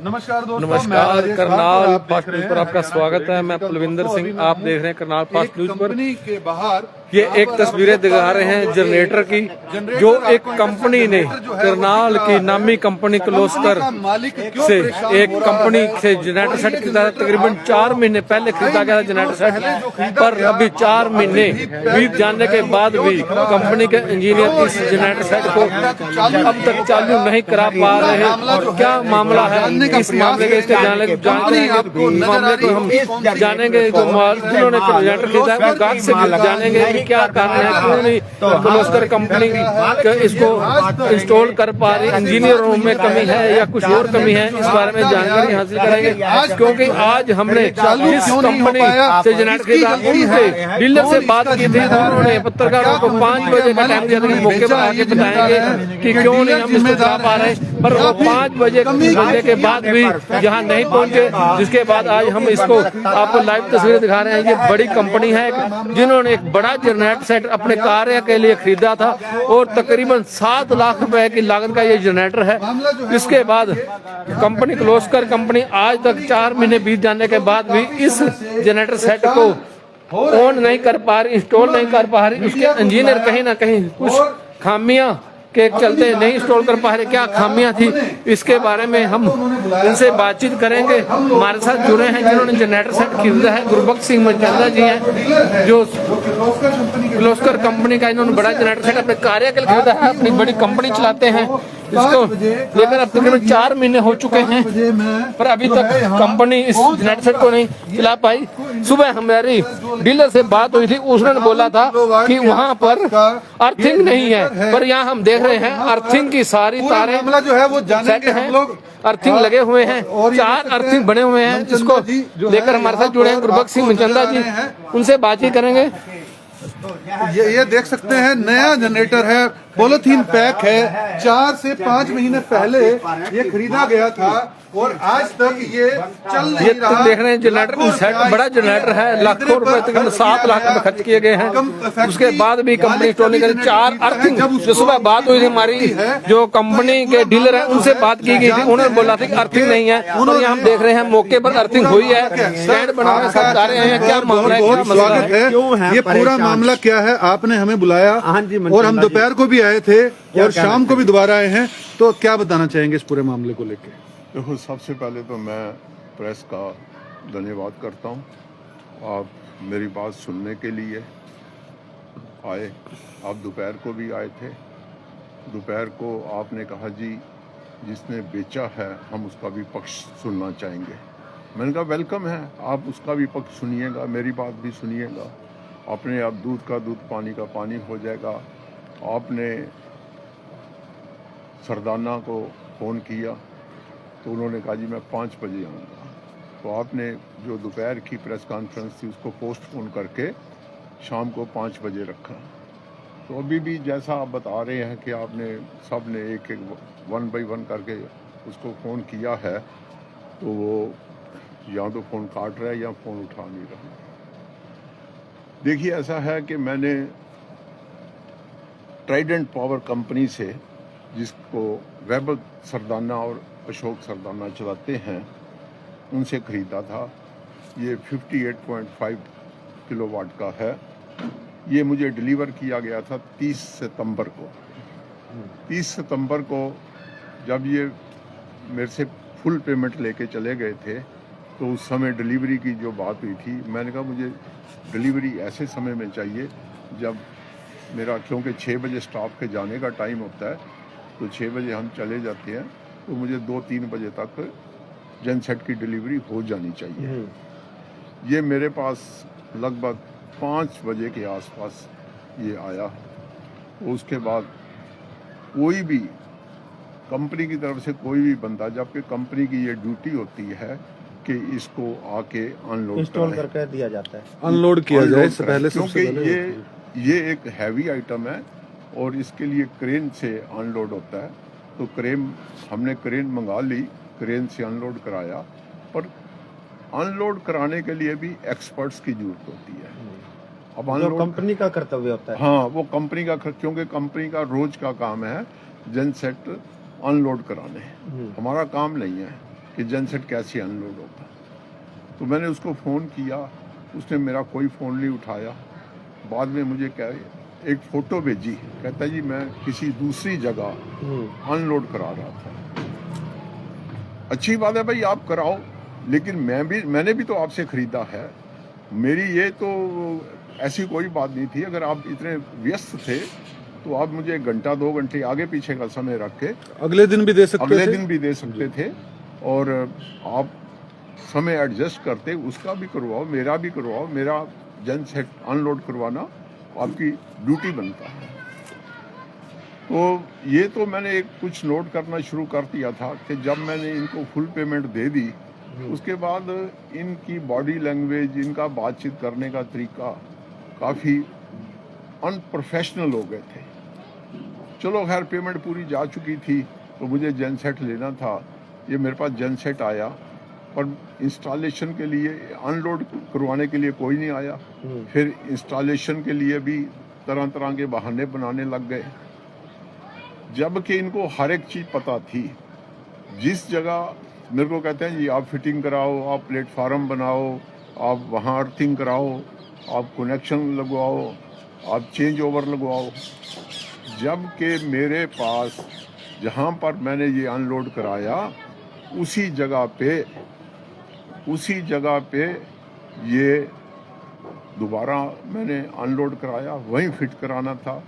नमस्कार दोस्तों, नमस्कार। करनाल फास्ट न्यूज पर आपका स्वागत है। मैं कुलविंदर सिंह, आप देख रहे हैं करनाल फास्ट न्यूज पर। कंपनी के बाहर ये एक तस्वीरें दिखा रहे हैं जनरेटर की, जो एक कंपनी ने करनाल की नामी कंपनी क्लोस्कर से एक कंपनी से जनरेटर सेट खरीदा। तकरीबन 4 महीने पहले खरीदा गया था जनरेटर सेट, पर अभी 4 महीने बीत जाने के बाद भी कंपनी के इंजीनियर इस जनरेटर सेट को अब तक चालू नहीं करा पा रहे हैं। क्या मामला है इस मामले के, इसके मामले को हम जानेंगे। जो जिन्होंने जनरेटर खरीदा है गाहक से जानेंगे क्या कारण है, क्यों नहीं क्लोस्कर कंपनी इसको इंस्टॉल कर पा रही, इंजीनियरों में कमी है या कुछ और कमी है, इस बारे में जानकारी हासिल करेंगे। क्योंकि आज हमने जिस कंपनी से जनरेटर खरीदा उनसे डीलर से बात की थी, उन्होंने पत्रकारों को 5 बजे का टाइम दिया था कि मौके पर आके बताएंगे कि क्यों नहीं हम इसको चला पा रहे, पर वो 5 बजे मिलने के बाद भी यहाँ नहीं पहुंचे। जिसके बाद आज हम इसको आपको लाइव तस्वीरें दिखा रहे हैं। ये बड़ी कंपनी है जिन्होंने एक बड़ा जनरेटर सेट अपने कार्य के लिए खरीदा था और तकरीबन 7 लाख रुपए की लागत का ये जनरेटर है। इसके बाद कंपनी क्लोस्कर कंपनी आज तक 4 महीने बीत जाने के बाद भी इस जनरेटर सेट को ऑन नहीं कर पा रही, इंस्टॉल नहीं कर पा रही। उसके इंजीनियर कहीं ना कहीं कुछ खामियां के चलते नहीं इंस्टॉल कर पा रहे। क्या खामियां थी, इसके बारे में हम इनसे बातचीत करेंगे। हमारे साथ जुड़े हैं जिन्होंने जनरेटर सेट खरीदा है, गुरबख्श सिंह मंचंदा जी हैं, जो क्लोस्कर कंपनी का इन्होंने बड़ा जनरेटर सेट अपने कार्य के लिए खरीदा है, अपनी बड़ी कंपनी चलाते हैं। इसको लेकर अब तकरीबन 4 महीने हो चुके हैं, पर अभी तक कंपनी इस जनरेटर सेट को नहीं चला पाई। सुबह हमारी डीलर से बात हुई थी, उसने बोला था कि वहाँ पर अर्थिंग नहीं है, पर यहाँ हम देख रहे हैं अर्थिंग की सारी तारें जो है वो जानेंगे हम लोग। अर्थिंग लगे हुए हैं, 4 अर्थिंग बने हुए हैं, जिसको लेकर हमारे साथ जुड़े हैं गुरबख्श सिंह मंचंदा जी, उनसे बातचीत करेंगे। ये देख सकते हैं नया जनरेटर है, पॉलिथीन पैक है। 4 से 5 महीने पहले ये खरीदा गया था और आज तक ये चल नहीं रहा। देख रहे हैं जनरेटर सेट बड़ा जनरेटर है, लाखों रुपए तक 7 लाख रुपए खर्च किए गए हैं। उसके बाद भी कंपनी इंस्टॉल नहीं करी। 4 अर्थिंग, जो सुबह बात हुई थी हमारी जो कंपनी के डीलर है उनसे बात की गई थी, उन्होंने बोला था कि अर्थिंग नहीं है, और यहाँ हम देख रहे हैं मौके पर अर्थिंग हुई है, स्टैंड बना हुआ है, सब जा रहे हैं। क्या मामला है, स्वागत है। ये पूरा मामला क्या है, आपने हमें बुलाया और हम दोपहर को भी आए थे और शाम को भी दोबारा आए हैं, तो क्या बताना चाहेंगे इस पूरे मामले को लेकर? देखो, सबसे पहले तो मैं प्रेस का धन्यवाद करता हूँ। आप मेरी बात सुनने के लिए आए। आप दोपहर को भी आए थे। दोपहर को आपने कहा जी जिसने बेचा है हम उसका भी पक्ष सुनना चाहेंगे। मैंने कहा वेलकम है, आप उसका भी पक्ष सुनिएगा, मेरी बात भी सुनिएगा। अपने आप दूध का दूध पानी का पानी हो जाएगा। आपने सरदाना को फ़ोन किया तो उन्होंने कहा जी मैं 5 बजे आऊँगा। तो आपने जो दोपहर की प्रेस कॉन्फ्रेंस थी उसको पोस्टपोन करके शाम को 5 बजे रखा। तो अभी भी जैसा आप बता रहे हैं कि आपने सब ने एक 1 बाय 1 करके उसको फ़ोन किया है, तो वो या तो फ़ोन काट रहा है या फ़ोन उठा नहीं रहा। देखिए, ऐसा है कि मैंने ट्राइडेंट पावर कंपनी से, जिसको वैभव सरदाना और अशोक सरदाना चलाते हैं, उनसे ख़रीदा था। ये 58.5 किलोवाट का है। ये मुझे डिलीवर किया गया था 30 सितंबर को। 30 सितंबर को जब ये मेरे से फुल पेमेंट लेके चले गए थे, तो उस समय डिलीवरी की जो बात हुई थी, मैंने कहा मुझे डिलीवरी ऐसे समय में चाहिए जब मेरा, क्योंकि 6 बजे स्टाफ के जाने का टाइम होता है, तो 6 बजे हम चले जाते हैं, तो मुझे 2-3 बजे तक जन सेट की डिलीवरी हो जानी चाहिए। ये मेरे पास लगभग 5 बजे के आसपास ये आया। तो उसके बाद कोई भी कंपनी की तरफ से कोई भी बंदा, जबकि कंपनी की ये ड्यूटी होती है कि इसको आके अनलोड इंस्टॉल करके दिया जाता है, अनलोड किया जाए इससे पहले, क्योंकि ये एक हैवी आइटम है और इसके लिए क्रेन से अनलोड होता है। तो हमने क्रेन मंगा ली, क्रेन से अनलोड कराया, पर अनलोड कराने के लिए भी एक्सपर्ट्स की जरूरत होती है। अब अनलोड कंपनी का कर्तव्य होता है। हाँ, वो कंपनी का, क्योंकि कंपनी का रोज का काम है जन सेट अनलोड कराने, हमारा काम नहीं है। कि जनसेट कैसे अनलोड होगा। तो मैंने उसको फ़ोन किया, उसने मेरा कोई फ़ोन नहीं उठाया। बाद में मुझे एक फ़ोटो भेजी, कहता जी मैं किसी दूसरी जगह अनलोड करा रहा था। अच्छी बात है भाई, आप कराओ, लेकिन मैंने भी तो आपसे ख़रीदा है। मेरी ये तो ऐसी कोई बात नहीं थी। अगर आप इतने व्यस्त थे तो आप मुझे 1 घंटा 2 घंटे आगे पीछे का समय रख के अगले दिन भी दे सकते थे और आप समय एडजस्ट करते, उसका भी करवाओ, मेरा भी करवाओ। मेरा जनसेट अनलोड करवाना आपकी ड्यूटी बनता है। तो ये तो मैंने कुछ नोट करना शुरू कर दिया था कि जब मैंने इनको फुल पेमेंट दे दी, उसके बाद इनकी बॉडी लैंग्वेज, इनका बातचीत करने का तरीका काफ़ी अनप्रोफेशनल हो गए थे। चलो खैर, पेमेंट पूरी जा चुकी थी तो मुझे जनसेट लेना था। ये मेरे पास जनसेट आया, पर इंस्टॉलेशन के लिए, अनलोड करवाने के लिए कोई नहीं आया। फिर इंस्टॉलेशन के लिए भी तरह तरह के बहाने बनाने लग गए, जबकि इनको हर एक चीज़ पता थी। जिस जगह मेरे को कहते हैं जी आप फिटिंग कराओ, आप प्लेटफार्म बनाओ, आप वहाँ अर्थिंग कराओ, आप कनेक्शन लगवाओ, आप चेंज ओवर लगवाओ, जबकि मेरे पास जहाँ पर मैंने ये अनलोड कराया उसी जगह पे ये दोबारा मैंने अनलोड कराया, वहीं फिट कराना था।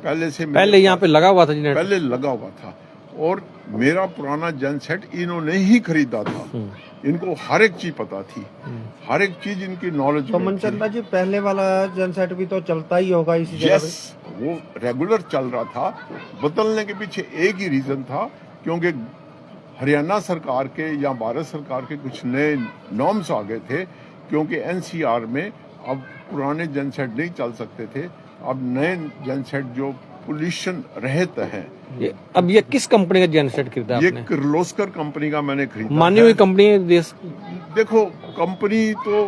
पहले यहाँ पे लगा हुआ था जी, पहले लगा हुआ था, और मेरा पुराना जनसेट इन्होंने ही खरीदा था। इनको हर एक चीज पता थी, हर एक चीज इनकी नॉलेज। तो मनचंदा जी, पहले वाला जनसेट भी तो चलता ही होगा इसी जगह पे? यस, वो रेगुलर चल रहा था। बदलने के पीछे एक ही रीजन था, क्योंकि हरियाणा सरकार के या भारत सरकार के कुछ नए नॉर्म्स आ गए थे। क्योंकि एनसीआर में अब पुराने जनसेट नहीं चल सकते थे, अब नए जनसेट जो पोल्यूशन रहित हैं। अब ये किस कंपनी का जनसेट खरीदा ये आपने? किर्लोस्कर कंपनी का मैंने खरीदा। मानी हुई कंपनी है देश? देखो, कंपनी तो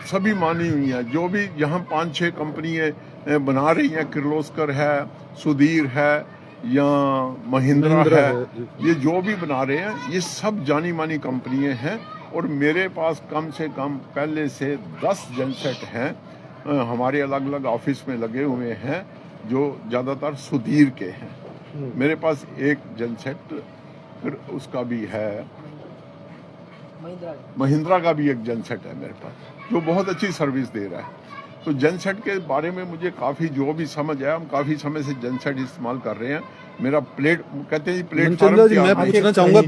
सभी मानी हुई है। जो भी यहाँ 5-6 कंपनी बना रही हैं, किर्लोस्कर है, सुधीर है या महिंद्रा है, ये जो भी बना रहे हैं ये सब जानी मानी कंपनियां हैं। और मेरे पास कम से कम पहले से 10 जनसेट हैं, हमारे अलग अलग ऑफिस में लगे हुए हैं, जो ज़्यादातर सुधीर के हैं। मेरे पास एक जनसेट उसका भी है, महिंद्रा का भी एक जनसेट है मेरे पास, जो बहुत अच्छी सर्विस दे रहा है। तो जनसेट के बारे में मुझे काफ़ी जो भी समझ आया, हम काफ़ी समय से जनसेट इस्तेमाल कर रहे हैं। मेरा कहते हैं प्लेटफार्म जी, मैं पूछना चाहूँगा,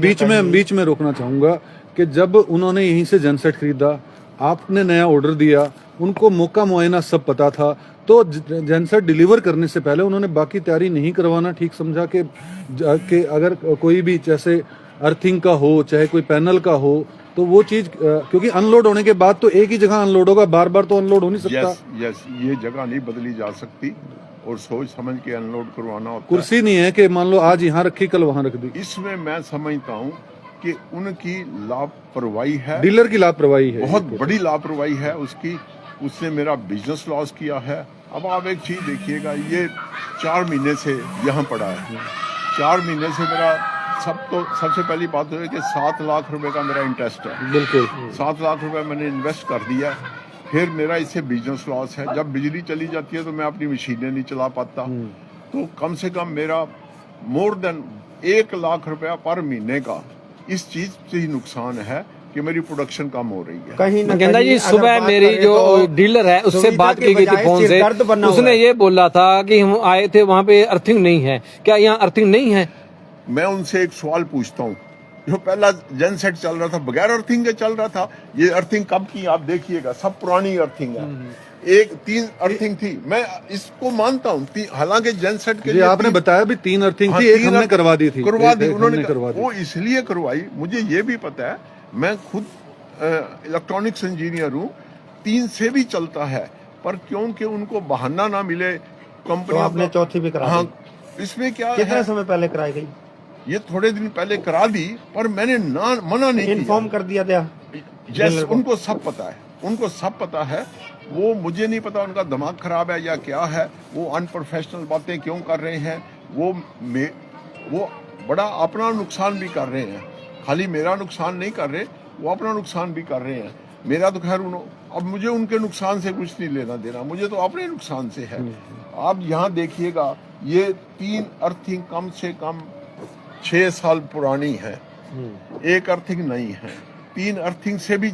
बीच में रोकना चाहूँगा कि जब उन्होंने यहीं से जनसेट खरीदा, आपने नया ऑर्डर दिया, उनको मौका मुआयना सब पता था, तो जनसेट डिलीवर करने से पहले उन्होंने बाकी तैयारी नहीं करवाना ठीक समझा कि अगर कोई भी जैसे अर्थिंग का हो, चाहे कोई पैनल का हो, तो वो चीज, क्योंकि अनलोड होने के बाद तो एक ही जगह अनलोड होगा, बार बार तो अनलोड हो नहीं सकता। यस, ये जगह नहीं बदली जा सकती और सोच समझ के अनलोड करवाना होता है। कुर्सी नहीं है कि मान लो आज यहाँ रखी कल वहाँ रख दी। इसमें मैं समझता हूँ कि उनकी लापरवाही है, डीलर की लापरवाही है, बहुत बड़ी लापरवाही है उसकी। उसने मेरा बिजनेस लॉस किया है। अब आप एक चीज देखिएगा, ये 4 महीने से यहाँ पड़ा है। 4 महीने से मेरा सबसे पहली बात है कि 7 लाख रुपए का मेरा इंटरेस्ट है। बिल्कुल 7 लाख रुपए मैंने इन्वेस्ट कर दिया। फिर मेरा इससे बिजनेस लॉस है। जब बिजली चली जाती है तो मैं अपनी मशीनें नहीं चला पाता। तो कम से कम मेरा मोर देन 1 लाख रुपया पर महीने का इस चीज से ही नुकसान है कि मेरी प्रोडक्शन कम हो रही है। कहीं ना गेंदा जी, सुबह मेरी जो डीलर है उससे बात की गई थी फोन से, उसने ये बोला था कि हम आए थे वहाँ पे अर्थिंग नहीं है। क्या यहाँ अर्थिंग नहीं है? मैं उनसे एक सवाल पूछता हूँ, जो पहला जनसेट चल रहा था बगैर अर्थिंग के चल रहा था, ये अर्थिंग कब की आप देखिएगा, सब पुरानी अर्थिंग है। 3 अर्थिंग थी, मैं इसको मानता हूँ। हालांकि जनसेट के लिए आपने बताया भी 3 अर्थिंग थी, एक हमने करवा दी थी, उन्होंने वो इसलिए करवाई, मुझे ये भी पता है, मैं खुद इलेक्ट्रॉनिक्स इंजीनियर हूँ, 3 से भी चलता है, पर क्योंकि उनको बहाना ना मिले कंपनी। तो आपने चौथी भी करा दी। इसमें क्या कितने समय पहले कराई गई? ये थोड़े दिन पहले करा दी, पर मैंने मना नहीं किया। इन्फॉर्म कर दिया था। यस, उनको सब पता है, उनको सब पता है। वो मुझे नहीं पता उनका दिमाग खराब है या क्या है, वो अनप्रोफेशनल बातें क्यों कर रहे हैं। वो बड़ा अपना नुकसान भी कर रहे हैं। खाली मेरा नुकसान नहीं कर रहे, वो अपना नुकसान भी कर रहे हैं। मेरा तो खैर अब मुझे उनके नुकसान से कुछ नहीं लेना देना, मुझे तो अपने नुकसान से है। आप यहाँ देखिएगा, ये 3 अर्थिंग कम से कम 6 साल पुरानी है, 1 अर्थिंग नहीं है। 3 अर्थिंग से भी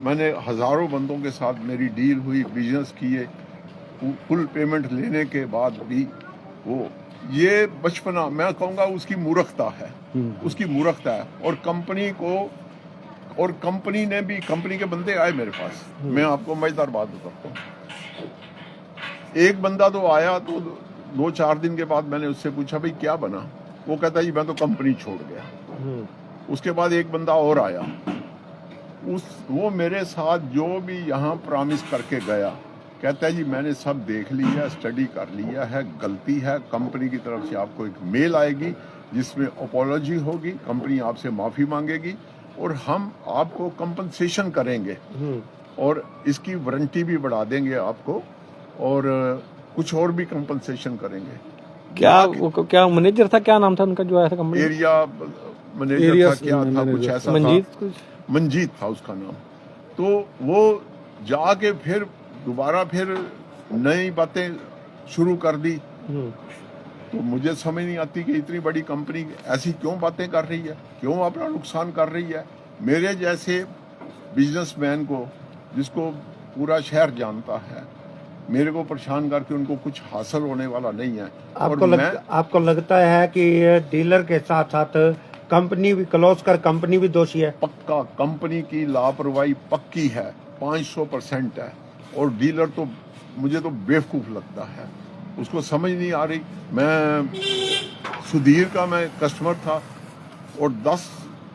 मैंने हजारों बंदों के साथ मेरी डील हुई, बिजनेस किए, फुल पेमेंट लेने के बाद भी वो ये बचपना, मैं कहूँगा उसकी मूर्खता है, उसकी मूर्खता है। और कंपनी ने भी, कंपनी के बंदे आए मेरे पास, मैं आपको मजेदार बात बताता हूँ। एक बंदा तो आया, तो 2-4 दिन के बाद मैंने उससे पूछा भाई क्या बना, वो कहता जी मैं तो कंपनी छोड़ गया। उसके बाद एक बंदा और आया, वो मेरे साथ जो भी यहाँ प्रॉमिस करके गया, कहता है जी मैंने सब देख लिया, स्टडी कर लिया है, गलती है, कंपनी की तरफ से आपको एक मेल आएगी जिसमें अपॉलॉजी होगी, कंपनी आपसे माफ़ी मांगेगी और हम आपको कंपनसेशन करेंगे और इसकी वारंटी भी बढ़ा देंगे आपको और कुछ और भी कंपनसेशन करेंगे। क्या मैनेजर था, क्या नाम था उनका जो आया था कंपनी? एरिया मैनेजर था, क्या था, कुछ ऐसा मंजीत था उसका नाम। तो वो जाके फिर दोबारा फिर नई बातें शुरू कर दी। तो मुझे समझ नहीं आती कि इतनी बड़ी कंपनी ऐसी क्यों बातें कर रही है, क्यों अपना नुकसान कर रही है। मेरे जैसे बिजनेसमैन को, जिसको पूरा शहर जानता है, मेरे को परेशान करके उनको कुछ हासिल होने वाला नहीं है। आपको लगता है कि डीलर के साथ साथ कंपनी भी क्लोज कर, कंपनी भी दोषी है? पक्का कंपनी की लापरवाही पक्की है, 500% है। और डीलर तो मुझे तो बेवकूफ़ लगता है, उसको समझ नहीं आ रही। मैं सुधीर का मैं कस्टमर था और 10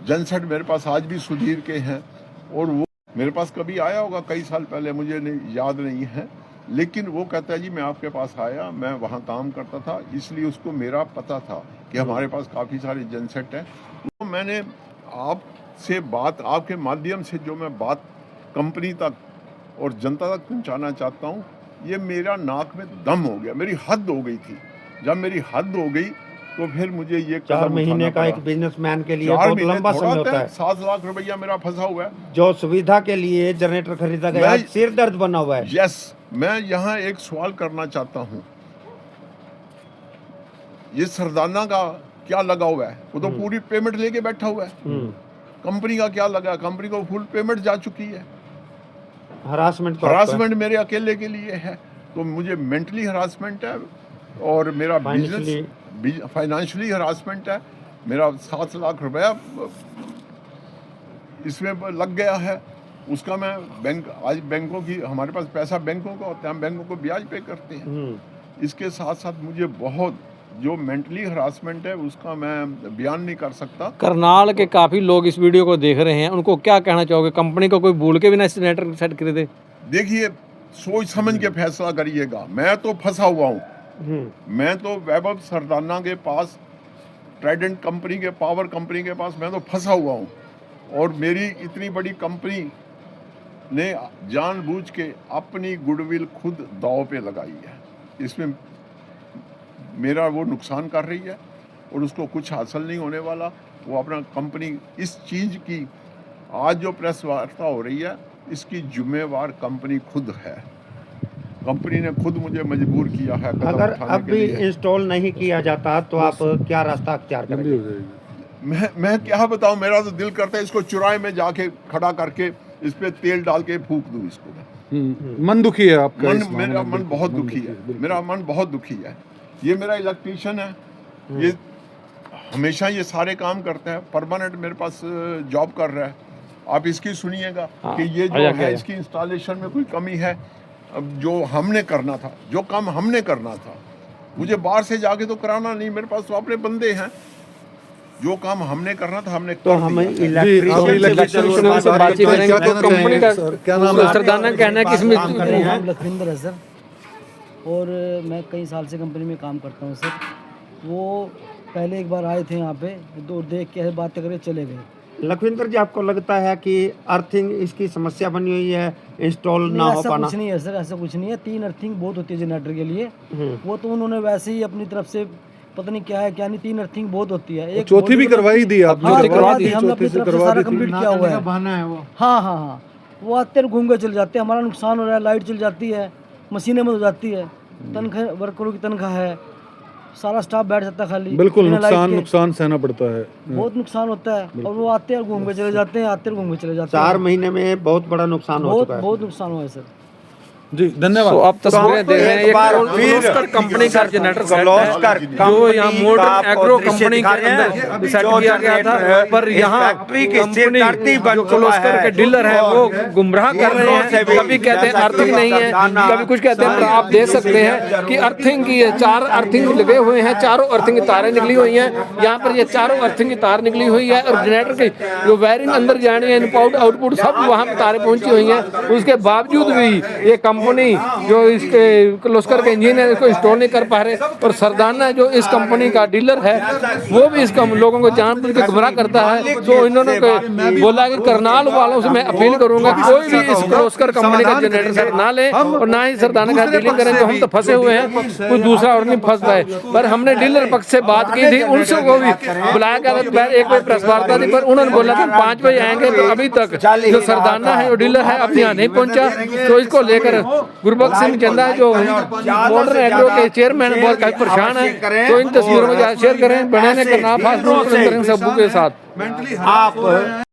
जनसेट मेरे पास आज भी सुधीर के हैं और वो मेरे पास कभी आया होगा कई साल पहले, मुझे याद नहीं है, लेकिन वो कहता है जी मैं आपके पास आया, मैं वहाँ काम करता था, इसलिए उसको मेरा पता था कि हमारे पास काफ़ी सारे जनसेट हैं। तो मैंने आपसे बात, आपके माध्यम से जो मैं बात कंपनी तक और जनता तक पहुँचाना चाहता हूँ, ये मेरा नाक में दम हो गया, मेरी हद हो गई थी। जब मेरी हद हो गई तो फिर मुझे ये 4 महीने का एक बिजनेसमैन के लिए बहुत लंबा समय होता है। 7 लाख रुपया मेरा फंसा हुआ है, जो सुविधा के लिए जनरेटर खरीदा गया, सिर दर्द बना हुआ है। यस, मैं यहाँ एक सवाल करना चाहता हूँ, ये सरदाना का क्या लगा हुआ है? वो तो पूरी पेमेंट लेके बैठा हुआ है। कंपनी का क्या लगा? कंपनी को फुल पेमेंट जा चुकी है। हरासमेंट मेरे अकेले के लिए है, तो मुझे मेंटली हरासमेंट है और मेरा बिजनेस फाइनेंशियली हरासमेंट है। मेरा 7 लाख रुपया इसमें लग गया है, उसका मैं आज बैंकों की, हमारे पास पैसा बैंकों का होता है, हम बैंकों को ब्याज पे करते हैं। इसके साथ साथ मुझे बहुत जो मेंटली हरासमेंट है उसका मैं बयान नहीं कर सकता। करनाल के काफी लोग इस वीडियो को देख रहे हैं, उनको क्या कहना चाहोगे? कंपनी को कोई भूल के भी ना जनरेटर सेट खरीदे? देखिए, सोच समझ के फैसला करिएगा। मैं तो फंसा हुआ हूँ, मैं तो वैभव सरदाना के पास, ट्राइडेंट कंपनी के, पावर कंपनी के पास मैं तो फंसा हुआ हूँ और मेरी इतनी बड़ी कंपनी ने जानबूझ के अपनी गुडविल खुद दांव पे लगाई है। इसमें मेरा वो नुकसान कर रही है और उसको कुछ हासिल नहीं होने वाला। वो अपना कंपनी, इस चीज़ की आज जो प्रेस वार्ता हो रही है, इसकी जिम्मेवार कंपनी खुद है। कंपनी ने खुद मुझे मजबूर किया है। अगर अब भी इंस्टॉल नहीं किया जाता तो आप क्या रास्ता अख्तियार करेंगे? मैं क्या बताऊं, मेरा तो दिल करता है इसको चुराए में जाके खड़ा करके इस पे तेल डाल के फूंक दूं इसको। मन दुखी है आपका? मेरा मन बहुत दुखी है, मेरा मन बहुत दुखी है। ये मेरा इलेक्ट्रीशियन है, ये हमेशा ये सारे काम करता है, परमानेंट मेरे पास जॉब कर रहा है। आप इसकी सुनिएगा कि ये जो है इसकी इंस्टॉलेशन में कोई कमी है। अब जो हमने करना था, जो काम हमने करना था, मुझे बाहर से जाके तो कराना नहीं, मेरे पास तो अपने बंदे हैं। जो काम हमने करना था हमने तो हमें इलेक्ट्रीशियन से बातचीत करेंगे। तो कंपनी का क्या नाम है? सरदाना कहना है कि इसमें लखविंदर है सर, और मैं कई साल से कंपनी में काम करता हूँ सर। वो पहले एक बार आए थे यहाँ पे, तो देख के बातें करके चले गए। लखविंदर जी, आपको लगता है कि अर्थिंग इसकी समस्या बनी हुई है, इंस्टॉल ना हो पाना? कुछ नहीं है सर, ऐसा कुछ नहीं है। 3 अर्थिंग बहुत होती है जनरेटर के लिए, वो तो उन्होंने वैसे ही अपनी तरफ से पता नहीं क्या है क्या नहीं, 3 अर्थिंग बहुत होती है। एक चौथी भी करवाई दी आपने? हाँ, चौथी करवा दी, हमने अपनी तरफ से सारा कंप्लीट किया हुआ है। बहाना है वो। हाँ हाँ हाँ, वो आते हैं घूम के चले जाते हैं, हमारा नुकसान हो रहा है, लाइट चल जाती है, मशीनें बंद हो जाती है, तनख्वाह वर्करों की तनख्वाह है, सारा स्टाफ बैठ जाता है खाली। बिल्कुल बिना लाइट के। नुकसान सहना पड़ता है। बहुत नुकसान होता है। और वो आते हैं घूम के चले जाते हैं, आते हैं घूम के चले जाते हैं। 4 महीने में बहुत बड़ा नुकसान हो बहुत चुका है। बहुत नुकसान हुआ है सर। जी धन्यवाद। तो आप तस्वीरें देख रहे हैं, एक बार ये फिर किर्लोस्कर कंपनी का जनरेटर सेट किर्लोस्कर है जो यहाँ कंपनी मॉडर्न का आपको एग्रो दृश्य कंपनी दिखा के रहे हैं। अंदर सेट जो किया गया था, जनरेटर पर इस यहाँ फैक्ट्री की कंपनी सिरदर्दी बन जो चुका किर्लोस्कर है। के डीलर है वो गुमराह कर रहे हैं। कभी कहते हैं अर्थिंग नहीं है, कभी कुछ कहते हैं, पर आप देख सकते हैं कि अर्थिंग की है, 4 अर्थिंग लगे हुए हैं, चारों अर्थिंग की तारें निकली हुई हैं। यहाँ पर ये चारों अर्थिंग की तार निकली हुई है और जनरेटर की जो वायरिंग अंदर जानी है, इनपुट आउटपुट सब वहाँ पर तारें पहुंची हुई हैं। उसके बावजूद भी ये कंपनी जो इसके किर्लोस्कर के इंजीनियर इसको इंस्टॉल नहीं कर पा रहे, और सरदाना जो इस कंपनी का डीलर है वो भी इस लोगों को जानबूझ के गुमराह करता है। तो इन्होंने बोला कि करनाल वालों से मैं अपील करूंगा कोई भी इस किर्लोस्कर कंपनी का जनरेटर सेट ना ले और ना ही सरदाना का डीलिंग करें। तो हम तो फंसे हुए हैं, कोई दूसरा और नहीं फंस पाए। पर हमने डीलर पक्ष से बात की थी, उनसे को भी बुलाया गया था, दोपहर 1 बजे प्रेस वार्ता थी, पर उन्होंने बोला कि 5 बजे आएंगे। तो अभी तक जो सरदाना है जो डीलर है अब यहाँ नहीं पहुंचा। तो इसको लेकर गुरबख्श सिंह चंदा जो मॉडर्न एग्रो के चेयरमैन बहुत काफी परेशान है। तो इन तस्वीरों में शेयर करें, बने करनाल फास्ट फूड सबू के साथ। आप